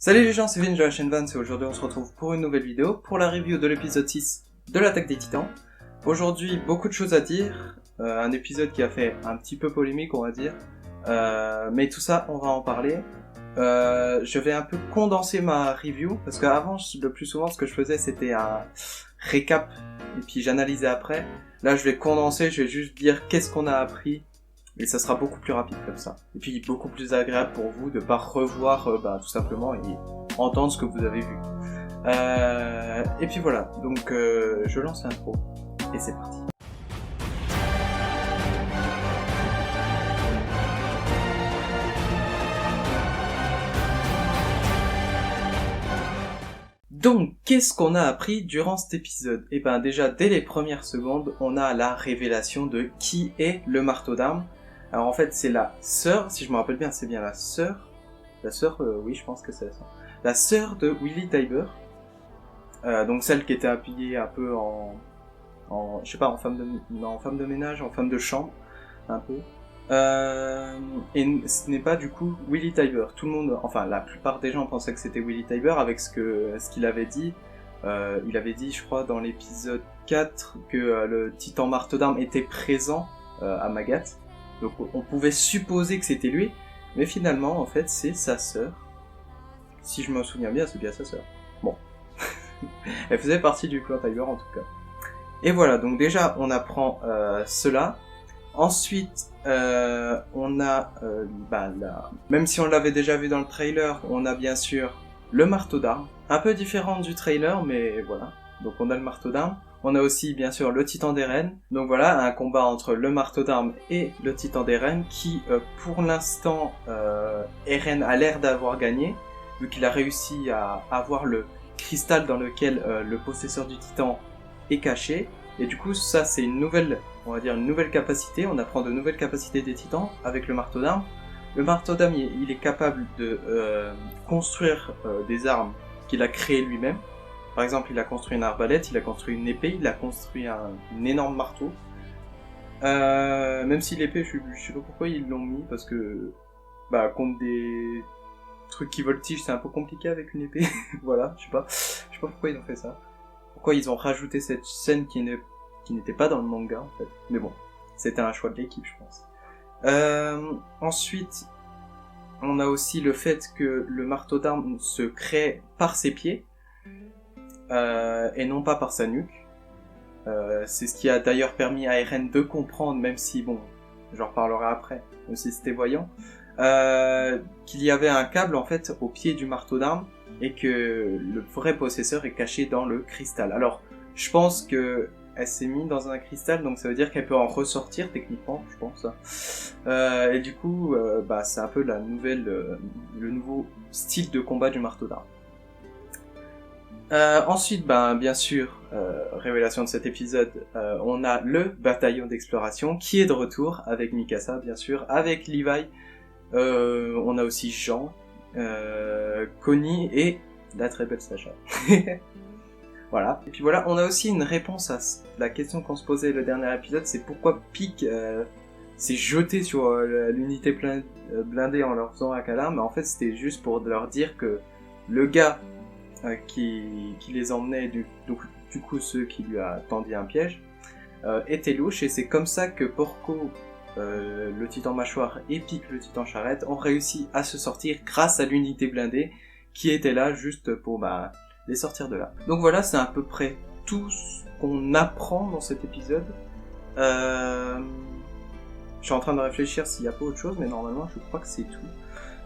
Salut les gens, c'est Vince de la chaîne Vance et aujourd'hui on se retrouve pour une nouvelle vidéo pour la review de l'épisode 6 de l'attaque des titans. Aujourd'hui, beaucoup de choses à dire, un épisode qui a fait un petit peu polémique on va dire, mais tout ça on va en parler. Je vais un peu condenser ma review parce qu'avant le plus souvent ce que je faisais c'était un récap et puis j'analysais après. Là je vais condenser, je vais juste dire qu'est-ce qu'on a appris. Et ça sera beaucoup plus rapide comme ça. Et puis beaucoup plus agréable pour vous de pas revoir tout simplement et entendre ce que vous avez vu. Et puis voilà, donc je lance l'intro et c'est parti. Donc, qu'est-ce qu'on a appris durant cet épisode ? Eh ben déjà, dès les premières secondes, on a la révélation de qui est le marteau d'armes. Alors en fait, c'est la sœur, si je me rappelle bien, c'est bien la sœur. La sœur, oui, je pense que c'est la sœur. La sœur de Willy Tybur. Donc celle qui était habillée un peu je sais pas, en femme de ménage, en femme de chambre, un peu. Et ce n'est pas du coup Willy Tybur. Tout le monde, enfin la plupart des gens pensaient que c'était Willy Tybur avec ce qu'il avait dit. Il avait dit, je crois, dans l'épisode 4 que le titan marteau d'armes était présent à Magath. Donc on pouvait supposer que c'était lui, mais finalement en fait c'est sa sœur. Si je me souviens bien, c'est bien sa sœur. Bon. Elle faisait partie du clan Tybur en tout cas. Et voilà, donc déjà on apprend cela. Ensuite, on a, même si on l'avait déjà vu dans le trailer, on a bien sûr le marteau d'armes. Un peu différent du trailer, mais voilà. Donc on a le marteau d'armes. On a aussi bien sûr le titan d'Eren. Donc voilà, un combat entre le marteau d'armes et le titan d'Eren qui, pour l'instant, Eren a l'air d'avoir gagné, vu qu'il a réussi à avoir le cristal dans lequel le possesseur du titan est caché. Et du coup, ça c'est une nouvelle capacité. On apprend de nouvelles capacités des titans avec le marteau d'armes. Le marteau d'armes, il est capable de construire des armes qu'il a créées lui-même. Par exemple, il a construit une arbalète, il a construit une épée, il a construit un énorme marteau. Même si l'épée, je sais pas pourquoi ils l'ont mis, parce que contre des trucs qui voltigent, c'est un peu compliqué avec une épée. Voilà, je sais pas pourquoi ils ont fait ça. Pourquoi ils ont rajouté cette scène qui n'était pas dans le manga en fait. Mais bon, c'était un choix de l'équipe, je pense. Ensuite, on a aussi le fait que le marteau d'armes se crée par ses pieds. Et non pas par sa nuque. C'est ce qui a d'ailleurs permis à Eren de comprendre, même si, bon, j'en reparlerai après, même si c'était voyant, qu'il y avait un câble en fait au pied du marteau d'armes et que le vrai possesseur est caché dans le cristal. Alors, je pense que elle s'est mise dans un cristal, donc ça veut dire qu'elle peut en ressortir techniquement, je pense. Et du coup, c'est un peu le nouveau style de combat du marteau d'armes. Ensuite, bien sûr, révélation de cet épisode, on a le bataillon d'exploration qui est de retour avec Mikasa, bien sûr, avec Levi. On a aussi Jean, Connie et la très belle Sacha. Voilà. Et puis voilà, on a aussi une réponse à la question qu'on se posait le dernier épisode, c'est pourquoi Pieck s'est jeté sur l'unité blindée en leur faisant un câlin, mais en fait c'était juste pour leur dire que le gars qui les emmenait, du coup ceux qui lui a tendu un piège, étaient louches, et c'est comme ça que Porco, le titan mâchoire et Pieck, le titan charrette, ont réussi à se sortir grâce à l'unité blindée qui était là juste pour les sortir de là. Donc voilà, c'est à peu près tout ce qu'on apprend dans cet épisode. Je suis en train de réfléchir s'il n'y a pas autre chose, mais normalement je crois que c'est tout.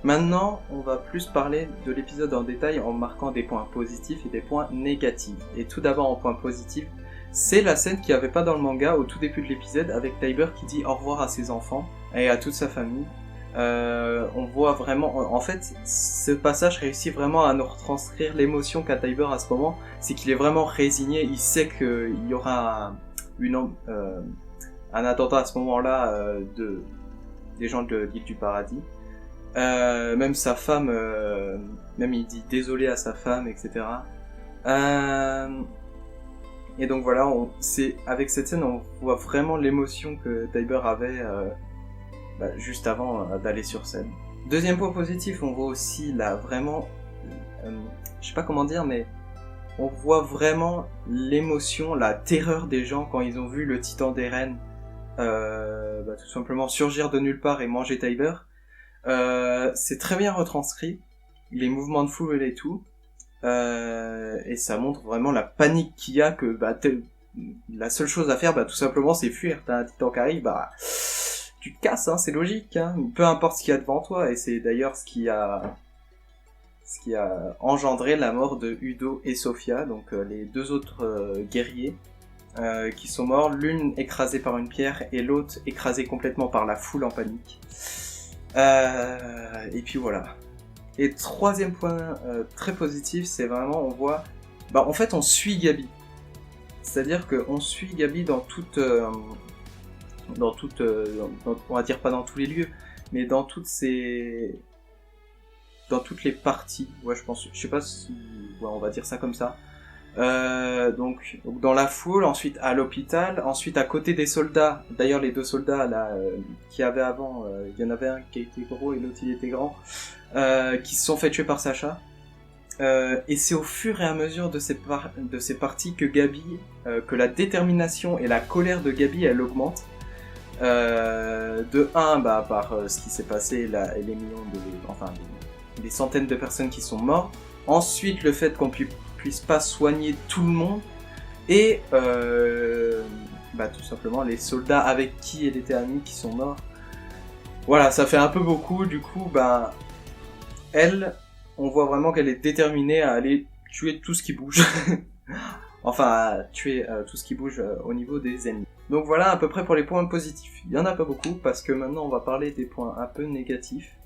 Maintenant, on va plus parler de l'épisode en détail en marquant des points positifs et des points négatifs. Et tout d'abord en point positif, c'est la scène qu'il n'y avait pas dans le manga au tout début de l'épisode avec Tybur qui dit au revoir à ses enfants et à toute sa famille. On voit vraiment, en fait, ce passage réussit vraiment à nous retranscrire l'émotion qu'a Tybur à ce moment. C'est qu'il est vraiment résigné, il sait qu'il y aura un attentat à ce moment-là des gens de l'île du paradis. Même sa femme, même il dit désolé à sa femme, etc. Et donc voilà, avec cette scène, on voit vraiment l'émotion que Tybur avait juste avant d'aller sur scène. Deuxième point positif, on voit aussi vraiment je sais pas comment dire, mais on voit vraiment l'émotion, la terreur des gens quand ils ont vu le titan d'Eren tout simplement surgir de nulle part et manger Tyler. C'est très bien retranscrit, les mouvements de foule et tout, et ça montre vraiment la panique qu'il y a, que la seule chose à faire, tout simplement, c'est fuir. T'as un titan qui arrive, tu te casses, hein, c'est logique, hein, peu importe ce qu'il y a devant toi, et c'est d'ailleurs ce qui a engendré la mort de Udo et Sofia, donc les deux autres guerriers, qui sont morts, l'une écrasée par une pierre et l'autre écrasée complètement par la foule en panique. Et puis voilà. Et troisième point très positif, c'est vraiment, on voit, en fait on suit Gabi. C'est-à-dire qu'on suit Gabi dans toute, on va dire pas dans tous les lieux, mais dans toutes les parties. Ouais, je pense, je sais pas si, ouais, on va dire ça comme ça. Donc dans la foule, ensuite à l'hôpital, ensuite à côté des soldats. D'ailleurs les deux soldats là qu'il y avait avant, il y en avait un qui était gros et l'autre il était grand, qui se sont fait tuer par Sacha. Et c'est au fur et à mesure de ces parties que Gabi, que la détermination et la colère de Gabi elle augmente. De un, par ce qui s'est passé là, et les millions des centaines de personnes qui sont mortes. Ensuite le fait qu'on puisse pas soigner tout le monde, et tout simplement les soldats avec qui elle était amie qui sont morts. Voilà, ça fait un peu beaucoup. Du coup, elle, on voit vraiment qu'elle est déterminée à aller tuer tout ce qui bouge. Enfin, à tuer tout ce qui bouge au niveau des ennemis. Donc voilà à peu près pour les points positifs. Il y en a pas beaucoup, parce que maintenant on va parler des points un peu négatifs.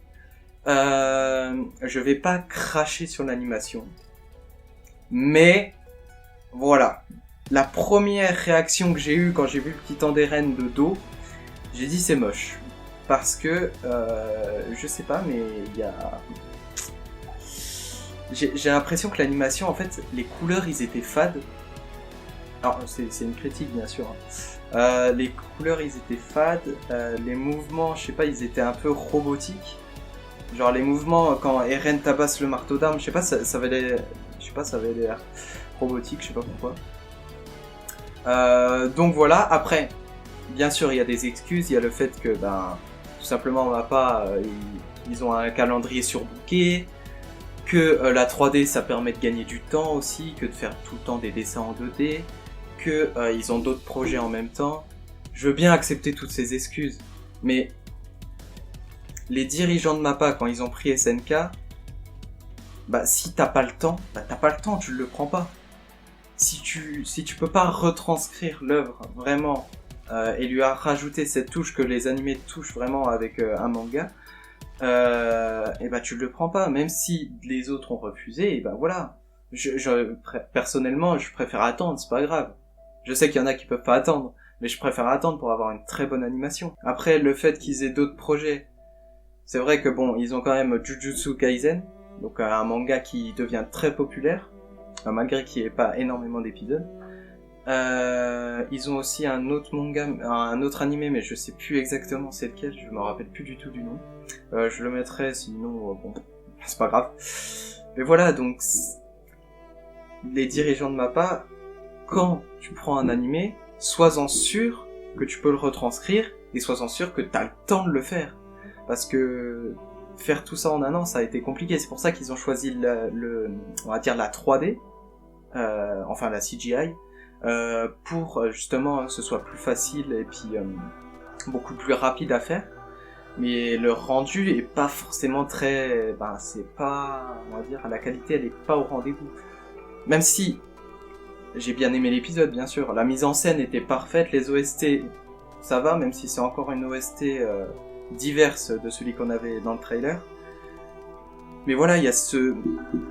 Je vais pas cracher sur l'animation, mais voilà, la première réaction que j'ai eue quand j'ai vu le titan d'Eren de dos, j'ai dit c'est moche, parce que je sais pas, mais il y a, j'ai l'impression que l'animation, en fait, les couleurs ils étaient fades. Alors c'est une critique bien sûr, hein. Les couleurs ils étaient fades, les mouvements, je sais pas, ils étaient un peu robotiques. Genre les mouvements quand Eren tabasse le marteau d'armes, je sais pas, ça avait l'air robotique, je sais pas pourquoi. Donc voilà, après, bien sûr il y a des excuses, il y a le fait que tout simplement on va pas, ils ont un calendrier surbooké, que la 3D ça permet de gagner du temps aussi, que de faire tout le temps des dessins en 2D, que ils ont d'autres projets en même temps. Je veux bien accepter toutes ces excuses, mais les dirigeants de MAPPA, quand ils ont pris SNK, si t'as pas le temps, t'as pas le temps, tu le prends pas. Si tu peux pas retranscrire l'œuvre vraiment et lui rajouter cette touche que les animés touchent vraiment avec un manga, tu le prends pas. Même si les autres ont refusé, voilà. Personnellement, je préfère attendre, c'est pas grave. Je sais qu'il y en a qui peuvent pas attendre, mais je préfère attendre pour avoir une très bonne animation. Après, le fait qu'ils aient d'autres projets, c'est vrai que ils ont quand même Jujutsu Kaisen, donc un manga qui devient très populaire, malgré qu'il n'y ait pas énormément d'épisodes. Ils ont aussi un autre manga, un autre animé, mais je sais plus exactement c'est lequel, je me rappelle plus du tout du nom. Je le mettrai, sinon, c'est pas grave. Mais voilà, donc, les dirigeants de MAPPA, quand tu prends un animé, sois-en sûr que tu peux le retranscrire, et sois-en sûr que t'as le temps de le faire. Parce que faire tout ça en un an, ça a été compliqué. C'est pour ça qu'ils ont choisi on va dire la 3D, enfin la CGI, pour justement que ce soit plus facile et puis beaucoup plus rapide à faire. Mais le rendu est pas forcément très, c'est pas, on va dire, la qualité elle est pas au rendez-vous. Même si j'ai bien aimé l'épisode, bien sûr, la mise en scène était parfaite, les OST ça va, même si c'est encore une OST diverse de celui qu'on avait dans le trailer. Mais voilà, il y a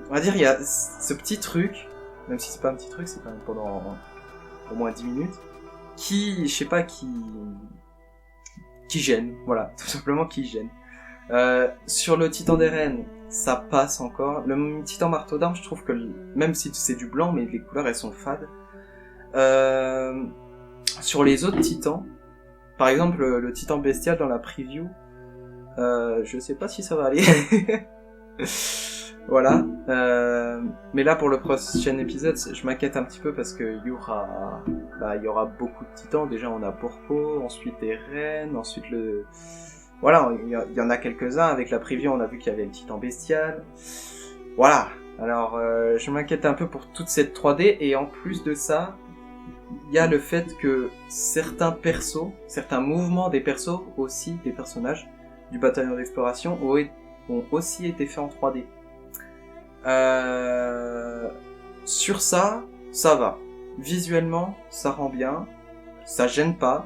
on va dire, il y a ce petit truc, même si c'est pas un petit truc, c'est quand même pendant au moins 10 minutes, qui, je sais pas, qui gêne, voilà, tout simplement qui gêne. Sur le titan d'Eren, ça passe encore. Le titan marteau d'armes, je trouve que, même si c'est du blanc, mais les couleurs elles sont fades. Sur les autres titans, par exemple le titan bestial dans la preview, je sais pas si ça va aller. Voilà. Mais là, pour le prochain épisode, je m'inquiète un petit peu parce que il y aura beaucoup de titans. Déjà, on a Porpo, ensuite Eren, ensuite voilà, il y en a quelques-uns. Avec la preview, on a vu qu'il y avait le titan bestial. Voilà. Alors, je m'inquiète un peu pour toute cette 3D. Et en plus de ça, il y a le fait que certains mouvements des persos aussi, des personnages du bataillon d'exploration, ont aussi été faits en 3D. Sur ça va. Visuellement, ça rend bien, ça gêne pas,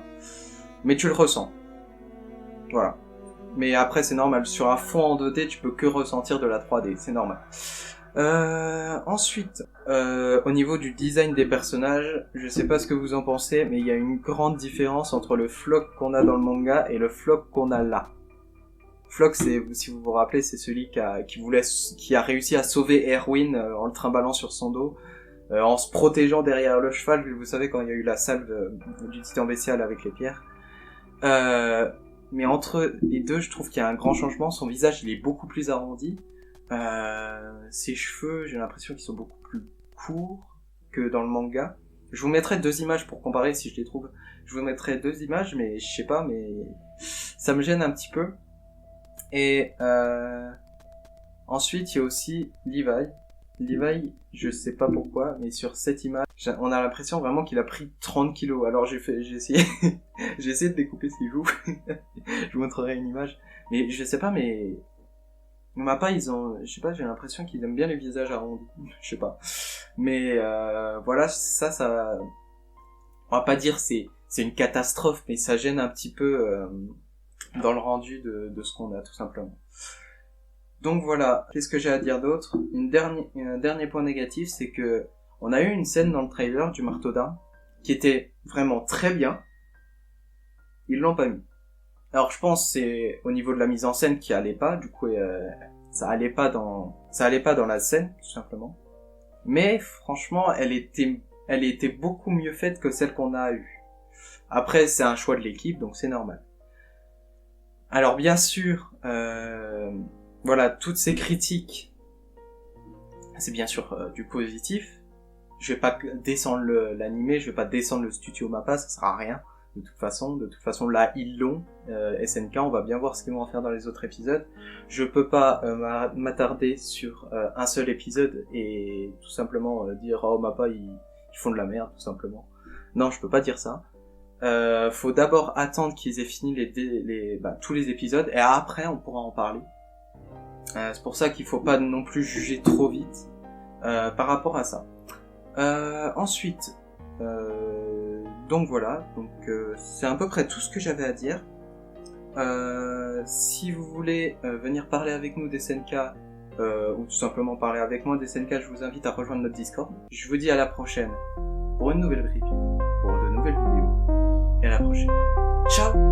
mais tu le ressens. Voilà. Mais après, c'est normal. Sur un fond en 2D, tu peux que ressentir de la 3D, c'est normal. Ensuite, au niveau du design des personnages, je sais pas ce que vous en pensez, mais il y a une grande différence entre le Floch qu'on a dans le manga et le Floch qu'on a là. Floch, si vous vous rappelez, c'est celui qui a réussi à sauver Erwin en le trimballant sur son dos, en se protégeant derrière le cheval. Vous savez, quand il y a eu la salve du titan bestial avec les pierres. Mais entre les deux, je trouve qu'il y a un grand changement. Son visage, il est beaucoup plus arrondi. Ses cheveux, j'ai l'impression qu'ils sont beaucoup plus courts que dans le manga. Je vous mettrai 2 images pour comparer si je les trouve. Je vous mettrai 2 images, mais je sais pas, mais ça me gêne un petit peu. Et ensuite, il y a aussi Levi. Levi, je sais pas pourquoi, mais sur cette image, on a l'impression vraiment qu'il a pris 30 kilos. Alors j'ai essayé, j'ai essayé de découper ses joues. Je vous montrerai une image. Mais je sais pas, mais Mappa, je sais pas, j'ai l'impression qu'ils aiment bien les visages arrondis. Je sais pas. Mais voilà, ça, on va pas dire c'est une catastrophe, mais ça gêne un petit peu dans le rendu de ce qu'on a, tout simplement. Donc voilà, qu'est-ce que j'ai à dire d'autre ? Un dernier point négatif, c'est que on a eu une scène dans le trailer du marteau d'armes qui était vraiment très bien. Ils l'ont pas mis. Alors je pense que c'est au niveau de la mise en scène qui allait pas, du coup ça allait pas dans la scène, tout simplement. Mais franchement, elle était beaucoup mieux faite que celle qu'on a eue. Après, c'est un choix de l'équipe, donc c'est normal. Alors bien sûr, voilà, toutes ces critiques, c'est bien sûr du positif. Je vais pas descendre l'animé, je vais pas descendre le studio Mappa, ça sert à rien. De toute façon, là, ils l'ont. SNK, on va bien voir ce qu'ils vont en faire dans les autres épisodes. Je peux pas m'attarder sur un seul épisode et tout simplement dire « Oh, Mappa, ils font de la merde, tout simplement. » Non, je peux pas dire ça. Faut d'abord attendre qu'ils aient fini tous les épisodes et après, on pourra en parler. C'est pour ça qu'il faut pas non plus juger trop vite par rapport à ça. Ensuite... donc voilà, c'est à peu près tout ce que j'avais à dire. Si vous voulez venir parler avec nous des SNK ou tout simplement parler avec moi des SNK, je vous invite à rejoindre notre Discord. Je vous dis à la prochaine pour une nouvelle review, pour de nouvelles vidéos, et à la prochaine. Ciao.